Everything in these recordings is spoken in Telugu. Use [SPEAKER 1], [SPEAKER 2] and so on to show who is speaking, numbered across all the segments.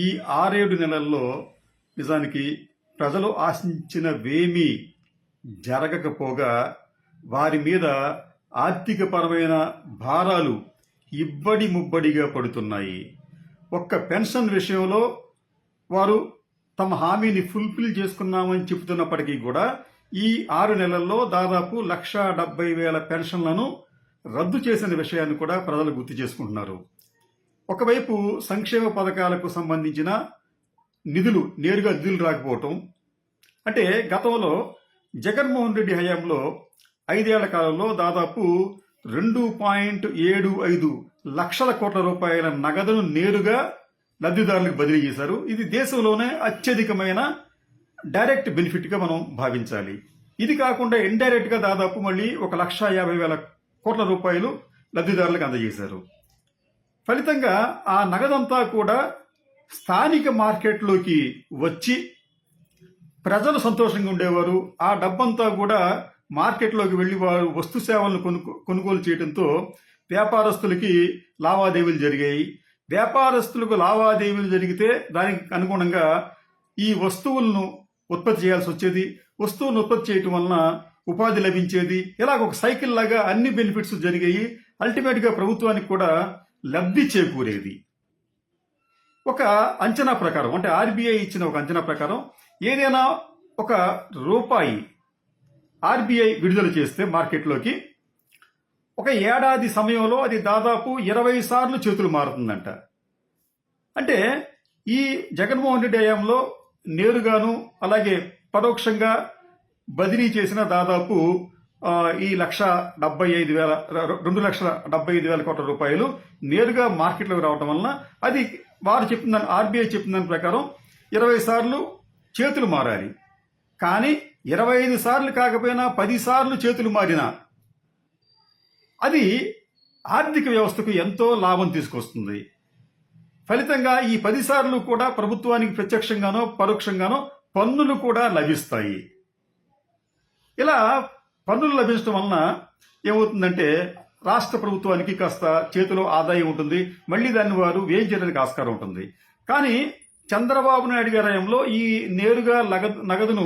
[SPEAKER 1] ఈ 6-7 నెలల్లో నిజానికి ప్రజలు ఆశించినవేమీ జరగకపోగా వారి మీద ఆర్థికపరమైన భారాలు ఇబ్బడి ముబ్బడిగా పడుతున్నాయి. ఒక్క పెన్షన్ విషయంలో వారు తమ హామీని ఫుల్ఫిల్ చేసుకున్నామని చెబుతున్నప్పటికీ కూడా ఈ 6 నెలల్లో దాదాపు 1,70,000 పెన్షన్లను రద్దు చేసిన విషయాన్ని కూడా ప్రజలు గుర్తు చేసుకుంటున్నారు. ఒకవైపు సంక్షేమ పథకాలకు సంబంధించిన నేరుగా నిధులు రాకపోవటం, అంటే గతంలో జగన్మోహన్ రెడ్డి హయాంలో 5 ఏళ్ల కాలంలో దాదాపు 2.75 లక్షల కోట్ల రూపాయల నగదును నేరుగా లబ్ధిదారులకు బదిలీ చేశారు. ఇది దేశంలోనే అత్యధికమైన డైరెక్ట్ బెనిఫిట్గా మనం భావించాలి. ఇది కాకుండా ఇండైరెక్ట్గా దాదాపు మళ్ళీ 1,50,000 కోట్ల రూపాయలు లబ్ధిదారులకు అందజేశారు. ఫలితంగా ఆ నగదంతా కూడా స్థానిక మార్కెట్లోకి వచ్చి ప్రజలు సంతోషంగా ఉండేవారు. ఆ డబ్బంతా కూడా మార్కెట్లోకి వెళ్లి వారు వస్తు సేవలను కొనుగోలు చేయడంతో వ్యాపారస్తులకి లావాదేవీలు జరిగాయి. వ్యాపారస్తులకు లావాదేవీలు జరిగితే దానికి అనుగుణంగా ఈ వస్తువులను ఉత్పత్తి చేయాల్సి వచ్చేది. వస్తువులను ఉత్పత్తి చేయటం వలన ఉపాధి లభించేది. ఇలాగ ఒక సైకిల్ లాగా అన్ని బెనిఫిట్స్ జరిగాయి. అల్టిమేట్గా ప్రభుత్వానికి కూడా లబ్ధి చేకూరేది. ఒక అంచనా ప్రకారం, అంటే ఆర్బీఐ ఇచ్చిన ఒక అంచనా ప్రకారం ఏదైనా ఒక రూపాయి ఆర్బీఐ విడుదల చేస్తే మార్కెట్లోకి ఒక ఏడాది సమయంలో అది దాదాపు 20 సార్లు చేతులు మారుతుందంట. అంటే ఈ జగన్మోహన్ రెడ్డి హయాంలో నేరుగాను అలాగే పరోక్షంగా బదిలీ చేసిన దాదాపు ఈ 2,75,000 కోట్ల రూపాయలు నేరుగా మార్కెట్లోకి రావడం వలన అది వారు చెప్తుందని, ఆర్బీఐ చెప్తుందని ప్రకారం 20 సార్లు చేతులు మారాలి. కానీ 25 సార్లు కాకపోయినా 10 సార్లు చేతులు మారినా అది ఆర్థిక వ్యవస్థకు ఎంతో లాభం తీసుకొస్తుంది. ఫలితంగా ఈ 10 సార్లు కూడా ప్రభుత్వానికి ప్రత్యక్షంగానో పరోక్షంగానో పన్నులు కూడా లభిస్తాయి. ఇలా పన్నులు లభించడం వలన ఏమవుతుందంటే రాష్ట్ర ప్రభుత్వానికి కాస్త చేతిలో ఆదాయం ఉంటుంది. మళ్ళీ దాన్ని వారు వ్యయం చేయడానికి ఆస్కారం ఉంటుంది. కానీ చంద్రబాబు నాయుడు గారి హయాంలో ఈ నేరుగా నగదును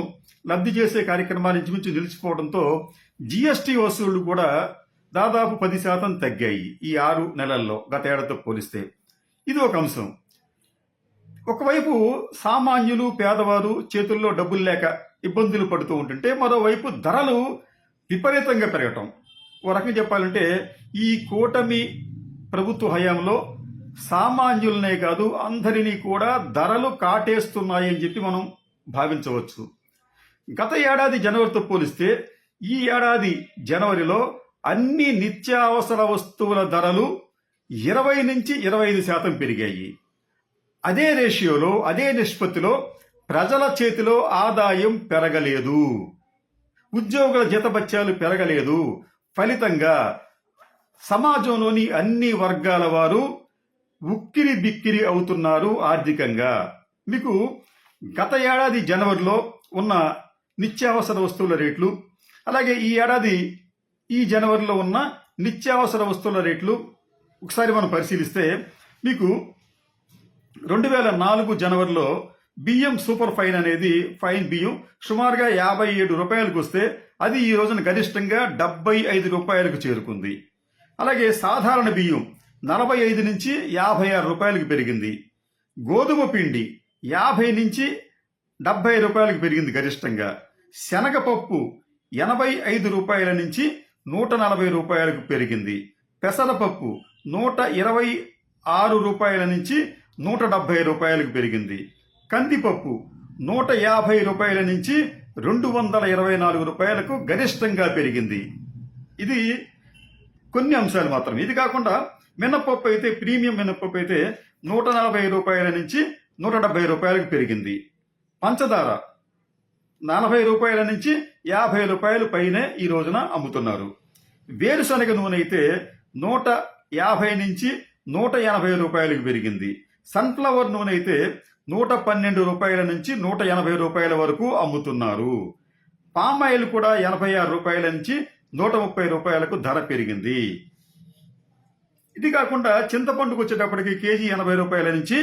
[SPEAKER 1] లబ్ధి చేసే కార్యక్రమాలు ఇంచుమించు నిలిచిపోవడంతో జీఎస్టీ వసూళ్లు కూడా దాదాపు 10% తగ్గాయి ఈ 6 నెలల్లో గత ఏడాదితో పోలిస్తే. ఇది ఒక అంశం. ఒకవైపు సామాన్యులు పేదవారు చేతుల్లో డబ్బులు లేక ఇబ్బందులు పడుతూ ఉంటుంటే, మరోవైపు ధరలు విపరీతంగా పెరగటం. ఓ రకంగా చెప్పాలంటే ఈ కూటమి ప్రభుత్వ హయాంలో సామాన్యులనే కాదు అందరినీ కూడా ధరలు కాటేస్తున్నాయని చెప్పి మనం భావించవచ్చు. గత ఏడాది జనవరితో పోలిస్తే ఈ ఏడాది జనవరిలో అన్ని నిత్యావసర వస్తువుల ధరలు 20 నుంచి 25% పెరిగాయి. అదే రేషియోలో, అదే నిష్పత్తిలో ప్రజల చేతిలో ఆదాయం పెరగలేదు, ఉద్యోగుల జీతభత్యాలు పెరగలేదు. ఫలితంగా సమాజంలోని అన్ని వర్గాల వారు ఉక్కిరి బిక్కిరి అవుతున్నారు ఆర్థికంగా. మీకు గత ఏడాది జనవరిలో ఉన్న నిత్యావసర వస్తువుల రేట్లు, అలాగే ఈ ఏడాది ఈ జనవరిలో ఉన్న నిత్యావసర వస్తువుల రేట్లు ఒకసారి మనం పరిశీలిస్తే మీకు 2004 జనవరిలో బియ్యం సూపర్ ఫైన్ అనేది ఫైన్ బియ్యం సుమారుగా 57 రూపాయలకు వస్తే అది ఈ రోజున గరిష్టంగా 75 రూపాయలకు చేరుకుంది. అలాగే సాధారణ బియ్యం 45 నుంచి 56 రూపాయలకు పెరిగింది. గోధుమ పిండి 50 నుంచి 70 రూపాయలకు పెరిగింది గరిష్టంగా. శనగపప్పు 85 రూపాయల నుంచి 140 రూపాయలకు పెరిగింది. పెసరపప్పు 126 రూపాయల నుంచి 170 రూపాయలకు పెరిగింది. కందిపప్పు 150 రూపాయల నుంచి 224 రూపాయలకు గరిష్టంగా పెరిగింది. ఇది కొన్ని అంశాలు మాత్రమే. ఇది కాకుండా మినపప్పు అయితే, ప్రీమియం మినపప్పు అయితే 140 రూపాయల నుంచి 170 రూపాయలకు పెరిగింది. పంచదార 40 రూపాయల నుంచి 50 రూపాయలు పైనే ఈ రోజున అమ్ముతున్నారు. వేరుశనగ నూనె అయితే 150 నుంచి 180 రూపాయలకు పెరిగింది. సన్ఫ్లవర్ నూనె అయితే 112 రూపాయల నుంచి 180 రూపాయల వరకు అమ్ముతున్నారు. పామాయిల్ కూడా 86 రూపాయల నుంచి 130 రూపాయలకు ధర పెరిగింది. ఇది కాకుండా చింతపండుకు వచ్చేటప్పటికి కేజీ 80 రూపాయల నుంచి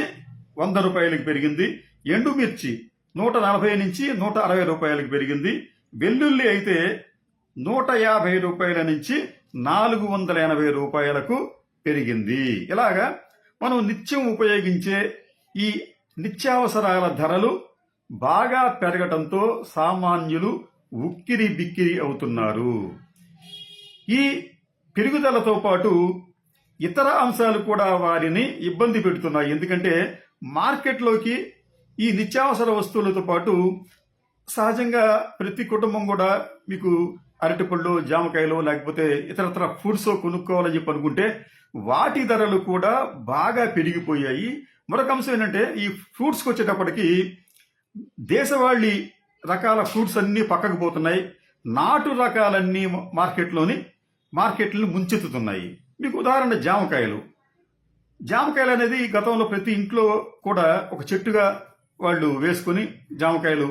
[SPEAKER 1] రూపాయలకు పెరిగింది. ఎండుమిర్చి 140 నుంచి 160 రూపాయలకు పెరిగింది. వెల్లుల్లి అయితే 150 రూపాయల నుంచి 480 రూపాయలకు పెరిగింది. ఇలాగా మనం నిత్యం ఉపయోగించే ఈ నిత్యావసరాల ధరలు బాగా పెరగటంతో సామాన్యులు ఉక్కిరి బిక్కిరి అవుతున్నారు. ఈ పెరుగుదలతో పాటు ఇతర అంశాలు కూడా వారిని ఇబ్బంది పెడుతున్నాయి. ఎందుకంటే మార్కెట్లోకి ఈ నిత్యావసర వస్తువులతో పాటు సహజంగా ప్రతి కుటుంబం కూడా మీకు అరటిపళ్ళు, జామకాయలు లేకపోతే ఇతరత్ర ఫ్రూట్స్ కొనుక్కోవాలని చెప్పి అనుకుంటే వాటి ధరలు కూడా బాగా పెరిగిపోయాయి. మరొక అంశం ఏంటంటే ఈ ఫ్రూట్స్కి వచ్చేటప్పటికి దేశవాళీ రకాల ఫ్రూట్స్ అన్నీ పక్కకు పోతున్నాయి. నాటు రకాలన్నీ మార్కెట్లను ముంచెత్తుతున్నాయి. మీకు ఉదాహరణ జామకాయలు అనేది గతంలో ప్రతి ఇంట్లో కూడా ఒక చెట్టుగా వాళ్ళు వేసుకుని జామకాయలు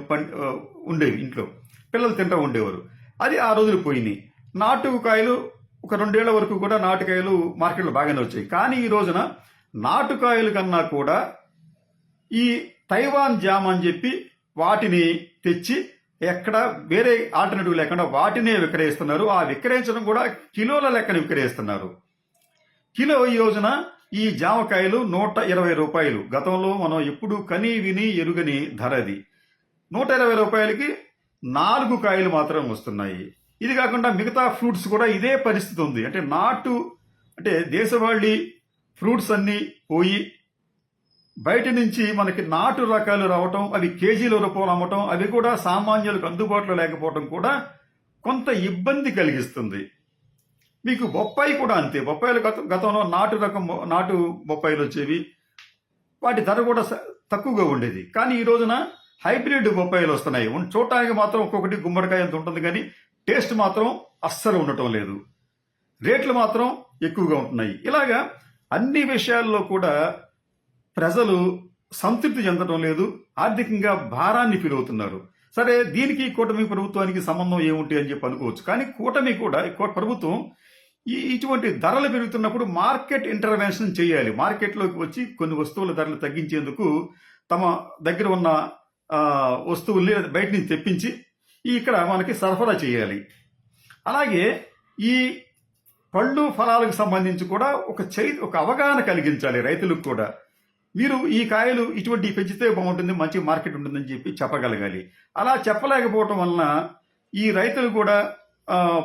[SPEAKER 1] ఉండేవి, ఇంట్లో పిల్లలు తింటూ ఉండేవారు. అది ఆ రోజులు పోయినాయి. నాటుకాయలు ఒక 2 ఏళ్ల వరకు కూడా నాటుకాయలు మార్కెట్లో బాగానే వచ్చాయి. కానీ ఈ రోజున నాటుకాయల కన్నా కూడా ఈ తైవాన్ జామ్ అని చెప్పి వాటిని తెచ్చి ఎక్కడ వేరే ఆల్టర్నేటివ్ లేకుండా వాటినే విక్రయిస్తున్నారు. ఆ విక్రయించడం కూడా కిలోల లెక్కన విక్రయిస్తున్నారు. కిలో ఈ రోజున ఈ జామకాయలు 120 రూపాయలు. గతంలో మనం ఎప్పుడు కని విని ఎరుగని ధర అది. 120 రూపాయలకి 4 కాయలు మాత్రం వస్తున్నాయి. ఇది కాకుండా మిగతా ఫ్రూట్స్ కూడా ఇదే పరిస్థితి ఉంది. అంటే దేశవాళీ ఫ్రూట్స్ అన్నీ పోయి బయట నుంచి మనకి నాటు రకాలు రావటం, అవి కేజీల రూపాయలు అమ్మటం, అవి కూడా సామాన్యులకు అందుబాటులో లేకపోవటం కూడా కొంత ఇబ్బంది కలిగిస్తుంది. మీకు బొప్పాయి కూడా అంతే. బొప్పాయిలు గతంలో నాటు బొప్పాయిలు వచ్చేవి, వాటి ధర కూడా తక్కువగా ఉండేది. కానీ ఈ రోజున హైబ్రిడ్ బొప్పాయిలు వస్తున్నాయి. చూడటానికి మాత్రం ఒక్కొక్కటి గుమ్మడికాయ అంత ఉంటుంది, కానీ టేస్ట్ మాత్రం అస్సలు ఉండటం లేదు. రేట్లు మాత్రం ఎక్కువగా ఉంటున్నాయి. ఇలాగా అన్ని విషయాల్లో కూడా ప్రజలు సంతృప్తి చెందడం లేదు, ఆర్థికంగా భారాన్ని ఫీల్ అవుతున్నారు. సరే, దీనికి కూటమి ప్రభుత్వానికి సంబంధం ఏముంటి అని చెప్పి అనుకోవచ్చు. కానీ ప్రభుత్వం ఇటువంటి ధరలు పెరుగుతున్నప్పుడు మార్కెట్ ఇంటర్వెన్షన్ చేయాలి. మార్కెట్లోకి వచ్చి కొన్ని వస్తువుల ధరలు తగ్గించేందుకు తమ దగ్గర ఉన్న వస్తువుల్ని బయట నుంచి తెప్పించి ఇక్కడ మనకి సరఫరా చేయాలి. అలాగే ఈ పళ్ళు ఫలాలకు సంబంధించి కూడా ఒక అవగాహన కలిగించాలి రైతులకు కూడా. మీరు ఈ కాయలు ఇటువంటి పెంచితే బాగుంటుంది, మంచి మార్కెట్ ఉంటుందని చెప్పి చెప్పగలగాలి. అలా చెప్పలేకపోవటం వలన ఈ రైతులు కూడా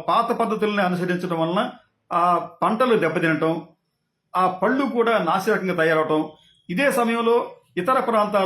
[SPEAKER 1] పాత పద్ధతుల్ని అనుసరించడం వలన ఆ పంటలు దెబ్బతినటం, ఆ పళ్ళు కూడా నాసిరకంగా తయారవటం, ఇదే సమయంలో ఇతర ప్రాంతాల్లో